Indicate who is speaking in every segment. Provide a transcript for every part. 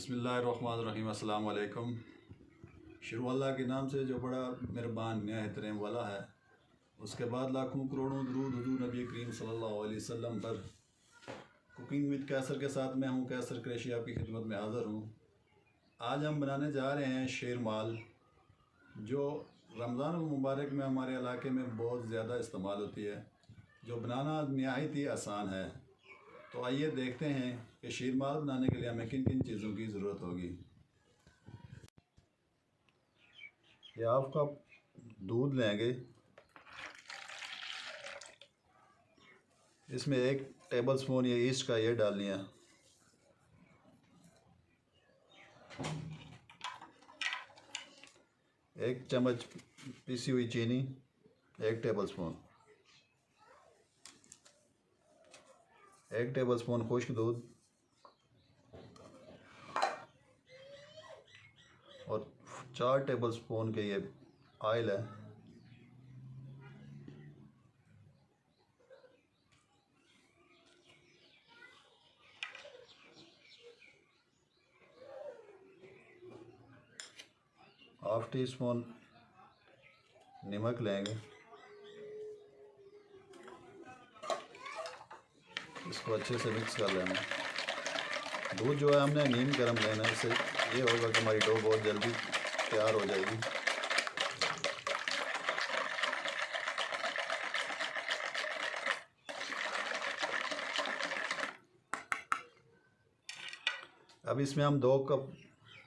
Speaker 1: बिस्मिल्लाहिर्रहमानिर्रहीम। अस्सलाम वालेकुम। शुरू अल्लाह के नाम से जो बड़ा मेहरबान निहायत रहम वाला है। उसके बाद लाखों करोड़ों दरूद हुजूर नबी करीम सल्लल्लाहु अलैहि वसल्लम पर। कुकिंग विद कैसर के साथ मैं हूँ कैसर क्रैशी, आपकी खिदमत में हाज़िर हूँ। आज हम बनाने जा रहे हैं शेर माल, जो रमज़ान मुबारक में हमारे इलाके में बहुत ज़्यादा इस्तेमाल होती है, जो बनाना नहायत ही आसान है। तो आइए देखते हैं कि शीर माल बनाने के लिए हमें किन किन चीज़ों की ज़रूरत होगी। ये हाफ कप दूध लेंगे, इसमें 1 टेबल स्पून ये ईस्ट का ये डालनी है। एक चम्मच पिसी हुई चीनी, 1 टेबल स्पून, 1 टेबल स्पून खुश्क दूध और 4 टेबल स्पून के ये ऑयल है। हाफ टी स्पून नमक लेंगे, इसको अच्छे से मिक्स कर लेना। दूध जो है हमने नीम गर्म लेना है, इससे ये होगा कि हमारी डो बहुत जल्दी तैयार हो जाएगी। अब इसमें हम 2 कप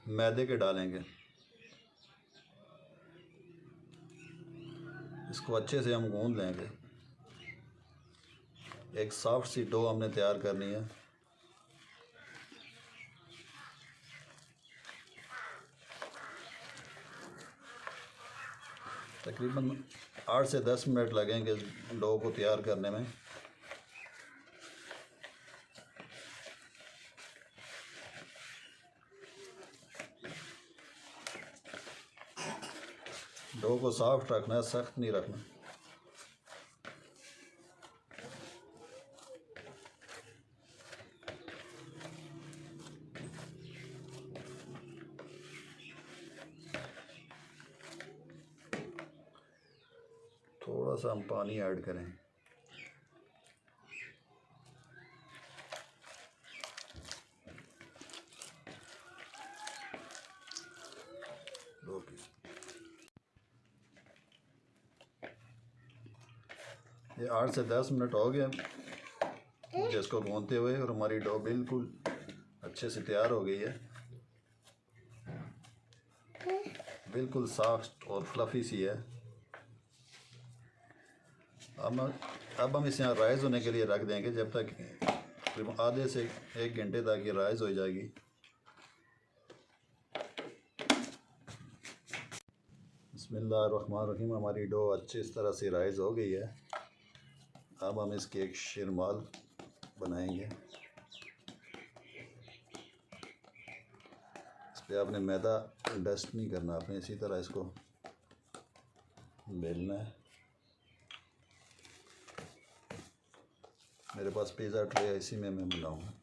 Speaker 1: मैदे के डालेंगे, इसको अच्छे से हम गूंद लेंगे। एक सॉफ्ट सी डो हमने तैयार करनी है। तकरीबन 8 से 10 मिनट लगेंगे इस डो को तैयार करने में। डो को सॉफ्ट रखना है, सख्त नहीं रखना। थोड़ा सा हम पानी ऐड करें। ये 8 से 10 मिनट हो गए जिसको गूंदते हुए, और हमारी डो बिल्कुल अच्छे से तैयार हो गई है। बिल्कुल सॉफ्ट और फ्लफ़ी सी है। अब हम इसे यहाँ राइज़ होने के लिए रख देंगे, जब तक करीब आधे से 1 घंटे तक ये राइज़ हो जाएगी। बिस्मिल्लाहिर्रहमानिर्रहीम। हमारी डो अच्छी इस तरह से राइज़ हो गई है। अब हम इसकी एक शीरमाल बनाएंगे। इस पर आपने मैदा डस्ट नहीं करना, आपने इसी तरह इसको बेलना है। मेरे पास पिज़्ज़ा ट्रे है, इसी में मैं बनाऊँगा।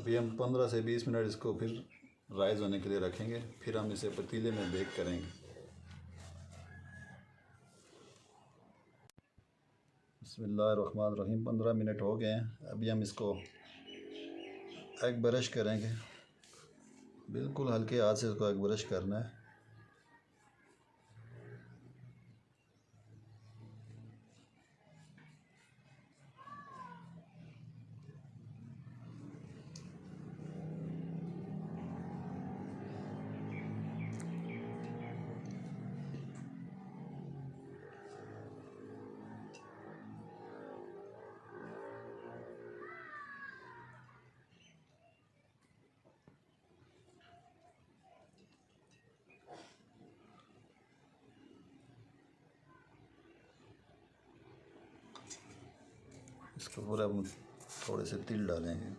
Speaker 1: अभी हम 15 से 20 मिनट इसको फिर राइज़ होने के लिए रखेंगे, फिर हम इसे पतीले में बेक करेंगे। बिस्मिल्लाहिर्रहमानिर्रहीम। 15 मिनट हो गए हैं। अभी हम इसको एग ब्रश करेंगे। बिल्कुल हल्के हाथ से इसको एग ब्रश करना है। इसके ऊपर हम थोड़े से तिल डालेंगे।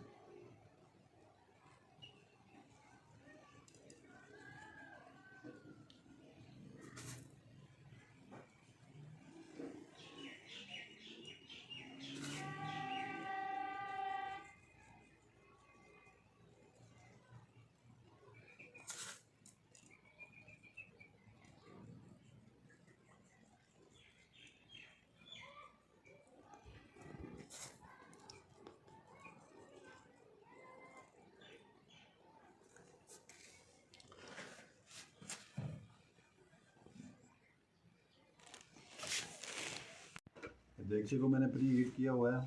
Speaker 1: देखिए को मैंने प्री हीट किया हुआ है।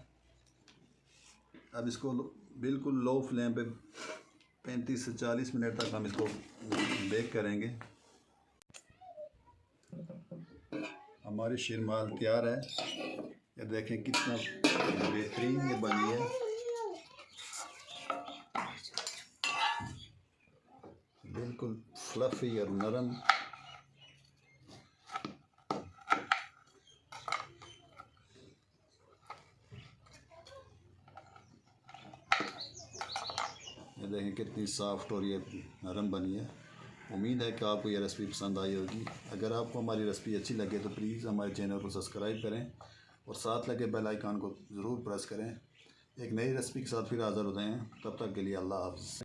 Speaker 1: अब इसको बिल्कुल लो फ्लेम पे 35 से 40 मिनट तक हम इसको बेक करेंगे। हमारी शीरमाल तैयार है। ये देखें कितना बेहतरीन ये बनी है। बिल्कुल फ्लफी और नरम। ये देखें कितनी सॉफ्ट और ये नरम बनी है। उम्मीद है कि आपको ये रेसिपी पसंद आई होगी। अगर आपको हमारी रेसिपी अच्छी लगे तो प्लीज़ हमारे चैनल को सब्सक्राइब करें और साथ लगे बेल आइकन को ज़रूर प्रेस करें। एक नई रेसिपी के साथ फिर हाज़िर होते हैं। तब तक के लिए अल्लाह हाफ़िज़।